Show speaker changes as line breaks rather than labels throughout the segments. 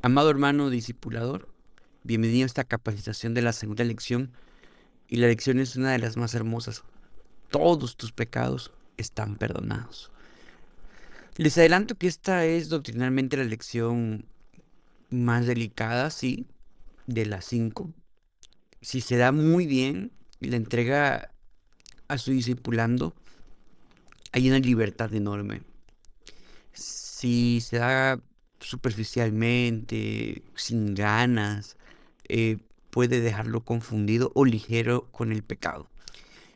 Amado hermano discipulador, bienvenido a esta capacitación de la segunda lección. Y la lección es una de las más hermosas. Todos tus pecados están perdonados. Les adelanto que esta es doctrinalmente la lección más delicada, sí, de las 5. Si se da muy bien y la entrega a su discipulando, hay una libertad enorme. Si se da superficialmente, sin ganas, puede dejarlo confundido o ligero con el pecado.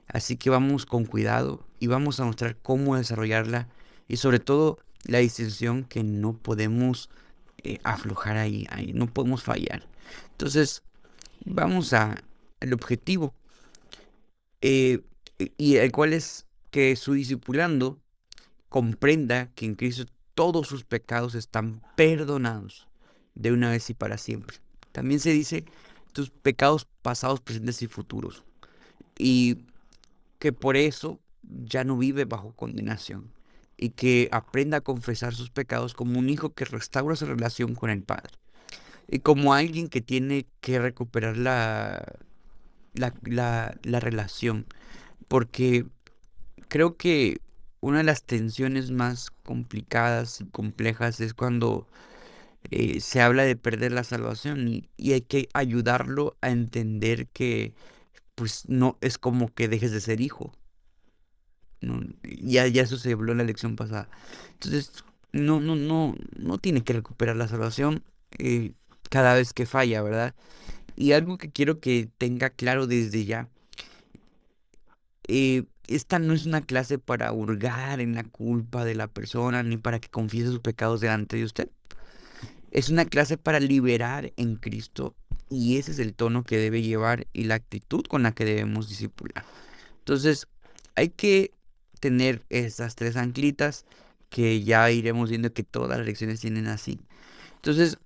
Así que vamos con cuidado y vamos a mostrar cómo desarrollarla y sobre todo la distinción que no podemos aflojar ahí no podemos fallar. Entonces, vamos al objetivo, eh, y el cual es que su discipulando comprenda que en Cristo todos sus pecados están perdonados de una vez y para siempre. También se dice tus pecados pasados, presentes y futuros. Y que por eso ya no vive bajo condenación y que aprenda a confesar sus pecados como un hijo que restaura su relación con el Padre y como alguien que tiene que recuperar la relación, porque creo que una de las tensiones más complicadas y complejas es cuando se habla de perder la salvación y hay que ayudarlo a entender que pues no es como que dejes de ser hijo. No, ya eso se habló en la lección pasada. Entonces, no tiene que recuperar la salvación cada vez que falla, ¿verdad? Y algo que quiero que tenga claro desde ya, esta no es una clase para hurgar en la culpa de la persona ni para que confiese sus pecados delante de usted. Es una clase para liberar en Cristo y ese es el tono que debe llevar y la actitud con la que debemos discipular. Entonces, hay que tener estas tres anclitas que ya iremos viendo que todas las lecciones tienen así. Entonces,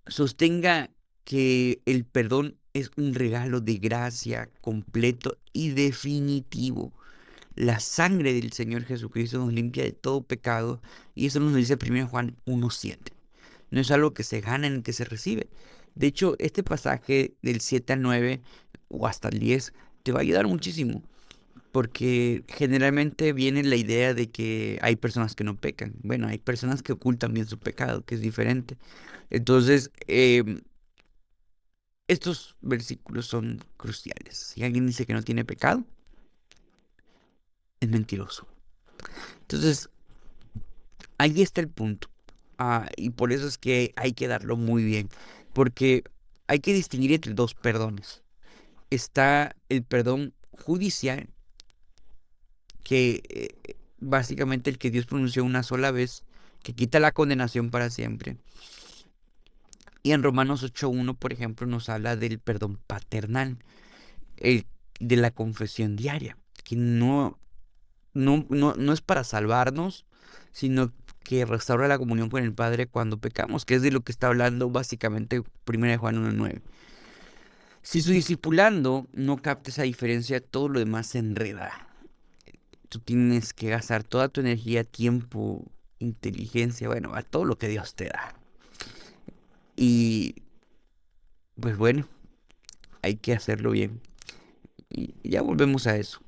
sostenga que el perdón es un regalo de gracia completo y definitivo. La sangre del Señor Jesucristo nos limpia de todo pecado y eso nos dice 1 Juan 1:7. No es algo que se gana ni que se recibe. De hecho, este pasaje del 7 al 9 o hasta el 10 te va a ayudar muchísimo porque generalmente viene la idea de que hay personas que no pecan. Bueno, hay personas que ocultan bien su pecado, que es diferente. Entonces, estos versículos son cruciales. Si alguien dice que no tiene pecado, es mentiroso. Entonces, ahí está el punto. Y por eso es que hay que darlo muy bien. Porque hay que distinguir entre dos perdones. Está el perdón judicial, que básicamente el que Dios pronunció una sola vez, que quita la condenación para siempre. Y en Romanos 8:1, por ejemplo, nos habla del perdón paternal, el de la confesión diaria, que no es para salvarnos, sino que restaura la comunión con el Padre cuando pecamos, que es de lo que está hablando básicamente 1 Juan 1:9. Si su discipulando no capta esa diferencia, todo lo demás se enreda. Tú tienes que gastar toda tu energía, tiempo, inteligencia, bueno, a todo lo que Dios te da. Y pues bueno, hay que hacerlo bien. Y ya volvemos a eso.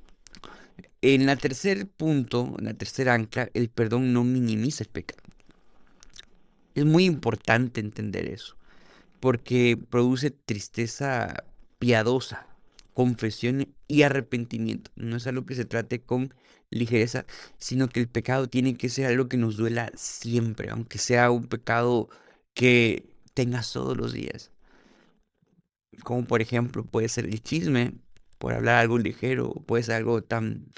En la tercer punto, en la tercera ancla, el perdón no minimiza el pecado. Es muy importante entender eso, porque produce tristeza piadosa, confesión y arrepentimiento. No es algo que se trate con ligereza, sino que el pecado tiene que ser algo que nos duela siempre, aunque sea un pecado que tengas todos los días. Como por ejemplo puede ser el chisme, por hablar algo ligero, puede ser algo tan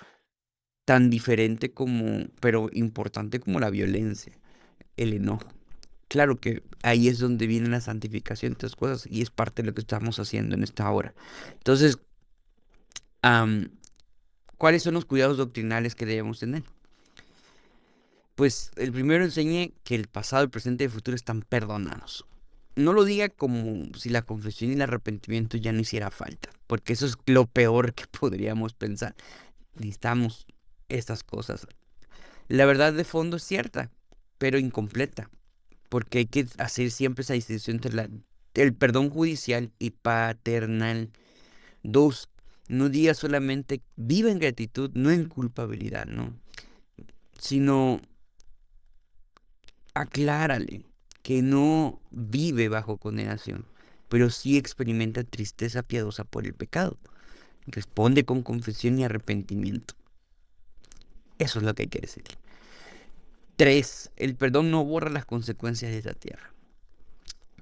diferente como, pero importante como la violencia, el enojo. Claro que ahí es donde viene la santificación de estas cosas y es parte de lo que estamos haciendo en esta hora. Entonces, am, ¿cuáles son los cuidados doctrinales que debemos tener? Pues el primero enseñe que el pasado, el presente y el futuro están perdonados. No lo diga como si la confesión y el arrepentimiento ya no hiciera falta, porque eso es lo peor que podríamos pensar. Necesitamos estas cosas. La verdad de fondo es cierta, pero incompleta. porque hay que hacer siempre esa distinción entre el perdón judicial y paternal. Dos, no digas solamente vive en gratitud, no en culpabilidad, ¿no? Sino aclárale que no vive bajo condenación, pero sí experimenta tristeza piadosa por el pecado. Responde con confesión y arrepentimiento. Eso es lo que hay que decir. Tres, el perdón no borra las consecuencias de esta tierra.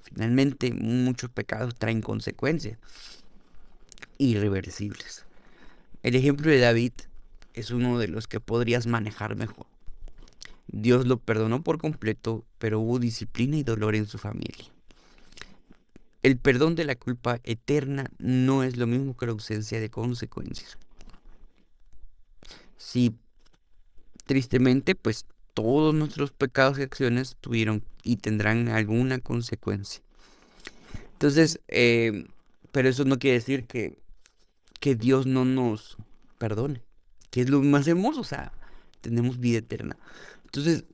Finalmente, muchos pecados traen consecuencias irreversibles. El ejemplo de David es uno de los que podrías manejar mejor. Dios lo perdonó por completo, pero hubo disciplina y dolor en su familia. El perdón de la culpa eterna no es lo mismo que la ausencia de consecuencias. Sí, tristemente, pues todos nuestros pecados y acciones tuvieron y tendrán alguna consecuencia. Entonces, pero eso no quiere decir que Dios no nos perdone, que es lo más hermoso, o sea, tenemos vida eterna. Entonces,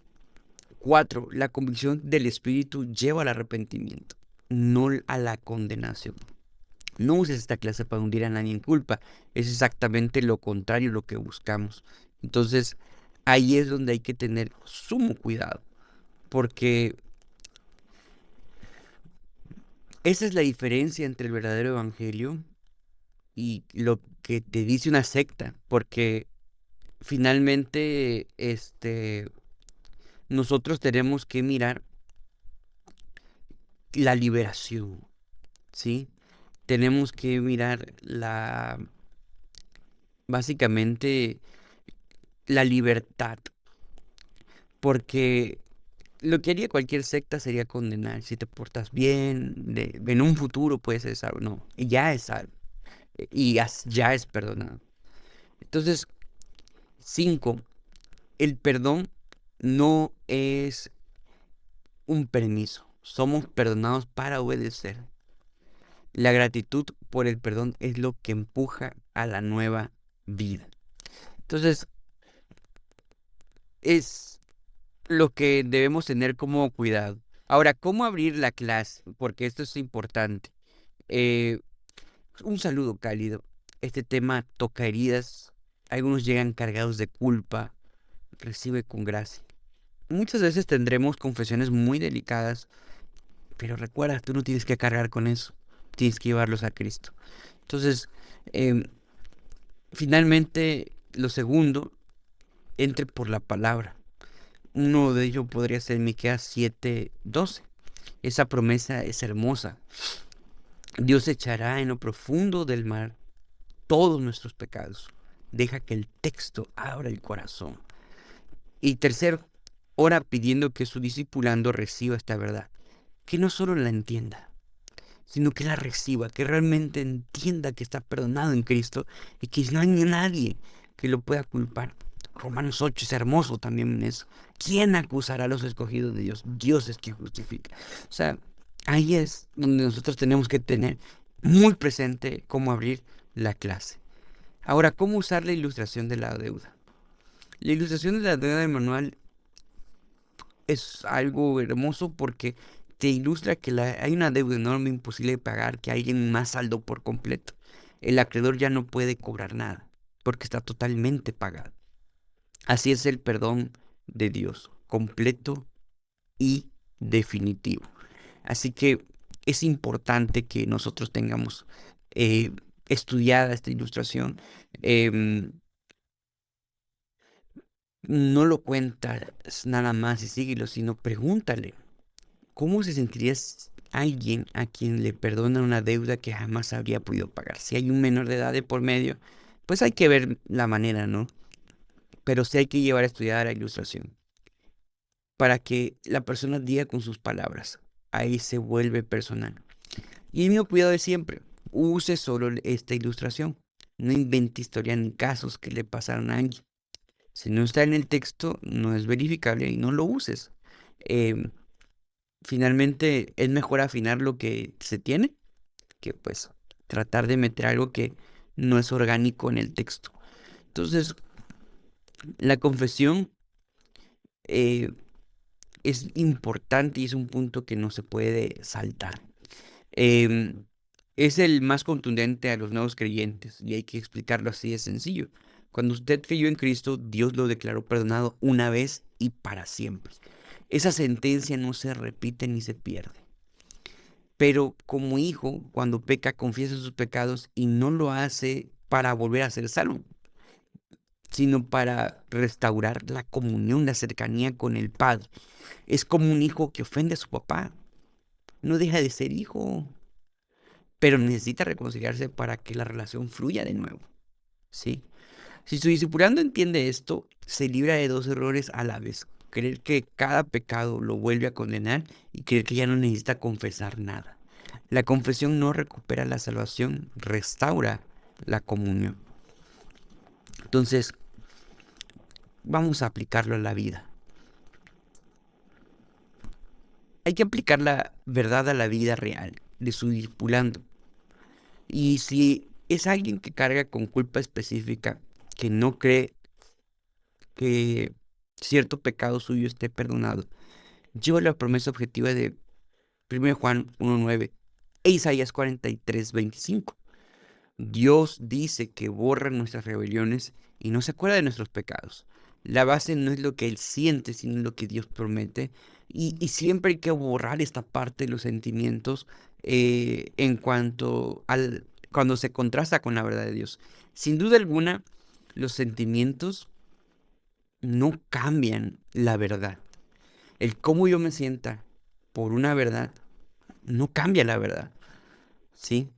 cuatro, la convicción del Espíritu lleva al arrepentimiento, no a la condenación. No uses esta clase para hundir a nadie en culpa, es exactamente lo contrario lo que buscamos. Entonces, ahí es donde hay que tener sumo cuidado, porque esa es la diferencia entre el verdadero evangelio y lo que te dice una secta, porque finalmente, nosotros tenemos que mirar la liberación, ¿sí? Tenemos que mirar básicamente, la libertad, porque lo que haría cualquier secta sería condenar. Si te portas bien, en un futuro puedes ser salvo. No, ya es salvo y ya es perdonado. Entonces, cinco, el perdón no es un permiso. Somos perdonados para obedecer. La gratitud por el perdón es lo que empuja a la nueva vida. Entonces, es lo que debemos tener como cuidado. Ahora, ¿cómo abrir la clase? Porque esto es importante. Eh, un saludo cálido. Este tema toca heridas. Algunos llegan cargados de culpa. Recibe con gracia. Muchas veces tendremos confesiones muy delicadas, pero recuerda, tú no tienes que cargar con eso. Tienes que llevarlos a Cristo. Entonces, em, finalmente, lo segundo, entre por la palabra. Uno de ellos podría ser Miqueas 7:12. Esa promesa es hermosa. Dios echará en lo profundo del mar todos nuestros pecados. Deja que el texto abra el corazón. Y tercero, ora pidiendo que su discipulando reciba esta verdad. Que no solo la entienda, sino que la reciba, que realmente entienda que está perdonado en Cristo y que no hay nadie que lo pueda culpar. Romanos 8 es hermoso también en eso. ¿Quién acusará a los escogidos de Dios? Dios es quien justifica. O sea, ahí es donde nosotros tenemos que tener muy presente cómo abrir la clase. Ahora, ¿cómo usar la ilustración de la deuda? La ilustración de la deuda del manual es algo hermoso porque te ilustra que hay una deuda enorme, imposible de pagar, que alguien más saldó por completo. El acreedor ya no puede cobrar nada porque está totalmente pagado. Así es el perdón de Dios, completo y definitivo. Así que es importante que nosotros tengamos estudiada esta ilustración. Em, no lo cuentas nada más y síguelo, sino pregúntale. ¿Cómo se sentiría alguien a quien le perdona una deuda que jamás habría podido pagar? Si hay un menor de edad de por medio, pues hay que ver la manera, ¿no? Pero sí hay que llevar a estudiar la ilustración para que la persona diga con sus palabras. Ahí se vuelve personal. Y el mío cuidado es siempre, use solo esta ilustración. No invente historias ni casos que le pasaron a alguien. Si no está en el texto, no es verificable y no lo uses. Em, Finalmente es mejor afinar lo que se tiene que pues tratar de meter algo que no es orgánico en el texto. Entonces, la confesión, eh, es importante y es un punto que no se puede saltar. Em, es el más contundente a los nuevos creyentes y hay que explicarlo así de sencillo. Cuando usted creyó en Cristo, Dios lo declaró perdonado una vez y para siempre. Esa sentencia no se repite ni se pierde. Pero como hijo, cuando peca, confiesa sus pecados y no lo hace para volver a ser salvo, sino para restaurar la comunión, la cercanía con el Padre. Es como un hijo que ofende a su papá. No deja de ser hijo, pero necesita reconciliarse para que la relación fluya de nuevo, ¿sí? Si su discipulando entiende esto, se libra de dos errores a la vez. Creer que cada pecado lo vuelve a condenar y creer que ya no necesita confesar nada. La confesión no recupera la salvación, restaura la comunión. Entonces, vamos a aplicarlo a la vida. Hay que aplicar la verdad a la vida real de su discipulando. Y si es alguien que carga con culpa específica, que no cree que cierto pecado suyo esté perdonado, lleva la promesa objetiva de 1 Juan 1:9 e Isaías 43:25. Dios dice que borra nuestras rebeliones y no se acuerda de nuestros pecados. La base no es lo que Él siente, sino lo que Dios promete. Y siempre hay que borrar esta parte de los sentimientos en cuanto al cuando se contrasta con la verdad de Dios. Sin duda alguna, los sentimientos no cambian la verdad. El cómo yo me sienta por una verdad no cambia la verdad, ¿sí?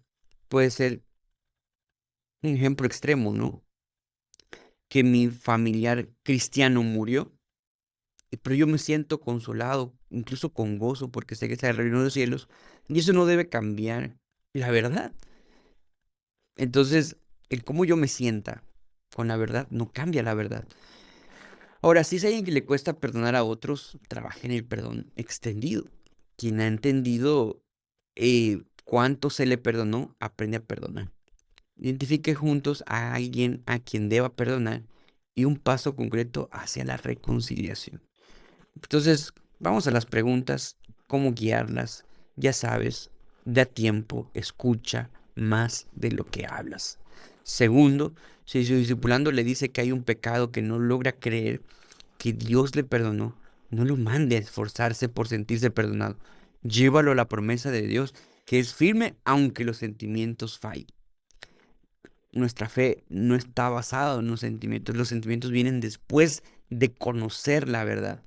Puede ser un ejemplo extremo, ¿no? Que mi familiar cristiano murió, pero yo me siento consolado, incluso con gozo, porque sé que está en el reino de los cielos, y eso no debe cambiar la verdad. Entonces, el cómo yo me sienta con la verdad no cambia la verdad. Ahora, si es alguien que le cuesta perdonar a otros, trabaje en el perdón extendido. Quien ha entendido cuánto se le perdonó, aprende a perdonar. Identifique juntos a alguien a quien deba perdonar y un paso concreto hacia la reconciliación. Entonces, vamos a las preguntas, cómo guiarlas. Ya sabes, da tiempo, escucha más de lo que hablas. Segundo, si su discipulando le dice que hay un pecado que no logra creer que Dios le perdonó, no lo mande a esforzarse por sentirse perdonado. Llévalo a la promesa de Dios, que es firme aunque los sentimientos fallen. Nuestra fe no está basada en los sentimientos vienen después de conocer la verdad.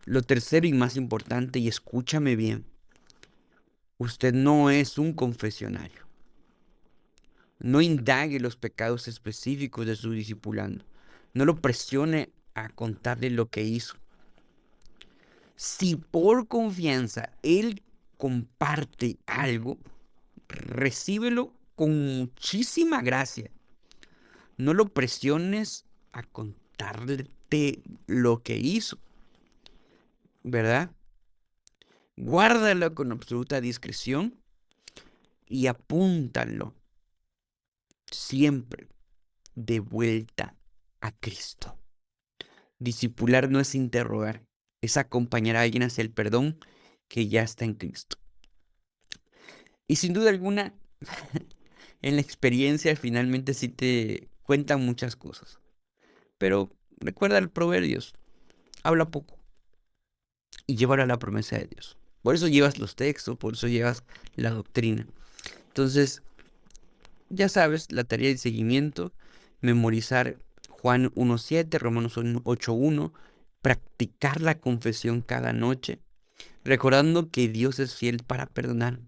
Lo tercero y más importante, y escúchame bien, usted no es un confesionario. No indague los pecados específicos de su discipulando. No lo presione a contarle lo que hizo. Si por confianza él comparte algo, recíbelo con muchísima gracia. No lo presiones a contarte lo que hizo, ¿verdad? Guárdalo con absoluta discreción y apúntalo siempre de vuelta a Cristo. Discipular no es interrogar, es acompañar a alguien hacia el perdón que ya está en Cristo. Y sin duda alguna, en la experiencia finalmente sí te cuentan muchas cosas. Pero recuerda el Proverbios, habla poco y llévalo a la promesa de Dios. Por eso llevas los textos, por eso llevas la doctrina. Entonces, ya sabes, la tarea de seguimiento, memorizar Juan 1:7, Romanos 8:1, practicar la confesión cada noche, recordando que Dios es fiel para perdonar.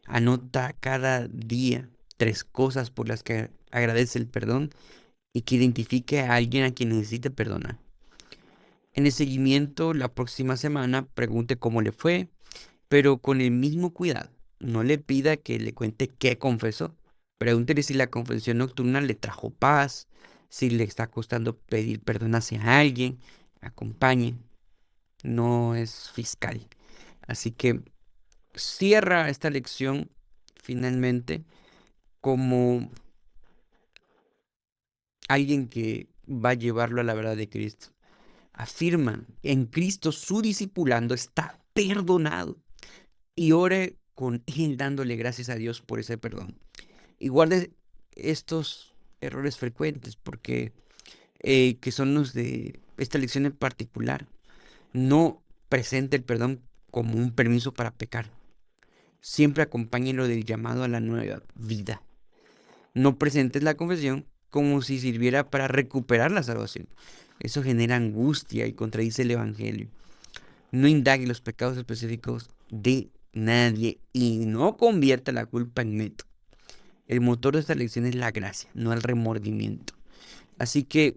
Anota cada día 3 cosas por las que agradece el perdón y que identifique a alguien a quien necesite perdonar. En el seguimiento, la próxima semana, pregunte cómo le fue, pero con el mismo cuidado. No le pida que le cuente qué confesó. Pregúntele si la confesión nocturna le trajo paz, si le está costando pedir perdón hacia alguien. Acompañe, no es fiscal. Así que cierra esta lección finalmente como alguien que va a llevarlo a la verdad de Cristo. afirma en Cristo su discipulando está perdonado y ore con él dándole gracias a Dios por ese perdón. Y guarde estos errores frecuentes porque que son los de esta lección en particular. No presente el perdón como un permiso para pecar. Siempre acompáñelo del llamado a la nueva vida. No presentes la confesión como si sirviera para recuperar la salvación. Eso genera angustia y contradice el Evangelio. No indague los pecados específicos de nadie y no convierta la culpa en neto. El motor de esta lección es la gracia, no el remordimiento. Así que,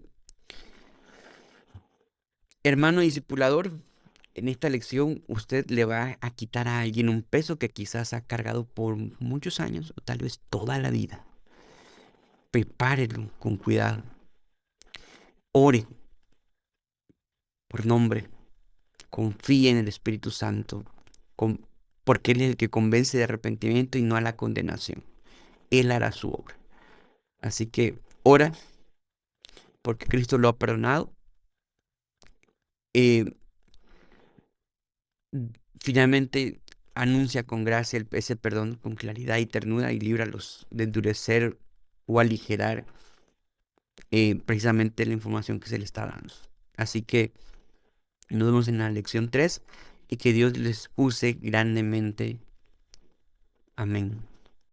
hermano discipulador, en esta lección usted le va a quitar a alguien un peso que quizás ha cargado por muchos años o tal vez toda la vida. Prepárelo con cuidado. Ore por nombre. Confíe en el Espíritu Santo, porque Él es el que convence de arrepentimiento y no a la condenación. Él hará su obra. Así que ora porque Cristo lo ha perdonado. Eh, Finalmente anuncia con gracia ese perdón con claridad y ternura y líbralos de endurecer o aligerar precisamente la información que se le está dando. Así que nos vemos en la lección 3 y que Dios les use grandemente. Amén.